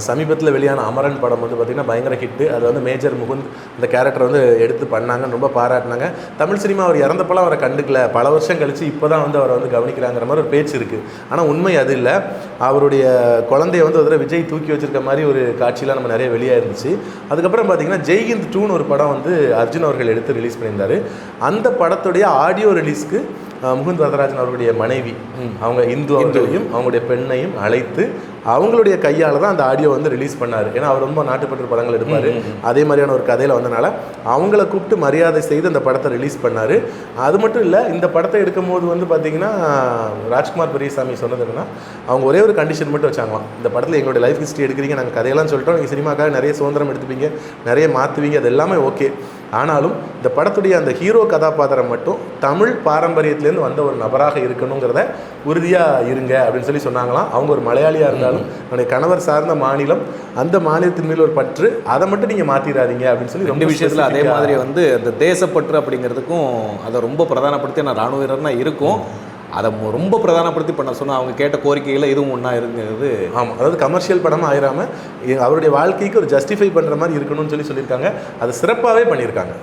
சமீபத்தில் வெளியான அமரன் படம் வந்து பார்த்திங்கன்னா பயங்கர ஹிட்டு. அது வந்து மேஜர் முகுந்த் இந்த கேரக்டர் வந்து எடுத்து பண்ணாங்க, ரொம்ப பாராட்டினாங்க. தமிழ் சினிமா அவர் இறந்தப்பெல்லாம் அவரை கண்டுக்கல, பல வருஷம் கழித்து இப்போ தான் வந்து அவரை வந்து கவனிக்கிறாங்கிற மாதிரி ஒரு பேச்சு இருக்குது. ஆனால் உண்மை அது இல்லை. அவருடைய குழந்தைய வந்து ஒரு விஜய் தூக்கி வச்சிருக்க மாதிரி ஒரு காட்சியெலாம் நம்ம நிறைய வெளியாக இருந்துச்சு. அதுக்கப்புறம் பார்த்திங்கன்னா ஜெய்ஹிந்த் 2ன்னு ஒரு படம் வந்து அர்ஜுன் அவர்கள் எடுத்து ரிலீஸ் பண்ணியிருந்தார். அந்த படத்துடைய ஆடியோ ரிலீஸ்க்கு முகுந்த் வரதராஜன் அவர்களுடைய மனைவி அவங்க இந்து அவர்களையும் அவங்களுடைய பெண்ணையும் அழைத்து அவங்களுடைய கையால் தான் அந்த ஆடியோ வந்து ரிலீஸ் பண்ணார். ஏன்னா அவர் ரொம்ப நாட்டுப்பற்று படங்கள் எடுப்பார். அதே மாதிரியான ஒரு கதையில் வந்தனால அவங்கள கூப்பிட்டு மரியாதை செய்து அந்த படத்தை ரிலீஸ் பண்ணார். அது மட்டும் இல்லை, இந்த படத்தை எடுக்கும் போது வந்து பார்த்திங்கன்னா ராஜ்குமார் பெரியசாமி சொன்னது என்னன்னா, அவங்க ஒரே ஒரு கண்டிஷன் மட்டும் வச்சாங்களாம். இந்த படத்தில் எங்களுடைய லைஃப் ஹிஸ்ட்ரி எடுக்கிறீங்க, நாங்கள் கதையெல்லாம் சொல்லிட்டோம், நீங்கள் சினிமாக்காக நிறைய சுதந்திரம் எடுத்துப்பீங்க, நிறைய மாற்றுவீங்க, அது எல்லாமே ஓகே. ஆனாலும் இந்த படத்துடைய அந்த ஹீரோ கதாபாத்திரம் மட்டும் தமிழ் பாரம்பரியத்திலேருந்து வந்த ஒரு நபராக இருக்கணுங்கிறத உறுதியாக இருங்க அப்படின்னு சொல்லி சொன்னாங்களாம். அவங்க ஒரு மலையாளியாக இருந்தாலும் என்னுடைய கணவர் சார்ந்த மாநிலம், அந்த மாநிலத்தின் மேல் ஒரு பற்று, அதை மட்டும் நீங்கள் மாற்றிடாதீங்க அப்படின்னு சொல்லி ரெண்டு விஷயத்தில் அதே மாதிரி வந்து அந்த தேசப்பற்று அப்படிங்கிறதுக்கும் அதை ரொம்ப பிரதானப்படுத்தி நான் இராணுவ வீரர்னா இருக்கும், அதை ரொம்ப பிரதானப்படுத்தி பண்ண சொன்னால் அவங்க கேட்ட கோரிக்கைகளை இதுவும் ஒன்றா இருக்குங்கிறது. ஆமாம், அதாவது கமர்ஷியல் படமாக ஆயிராமல் அவருடைய வாழ்க்கைக்கு ஒரு ஜஸ்டிஃபை பண்ணுற மாதிரி இருக்கணும்னு சொல்லியிருக்காங்க. அதை சிறப்பாகவே பண்ணியிருக்காங்க.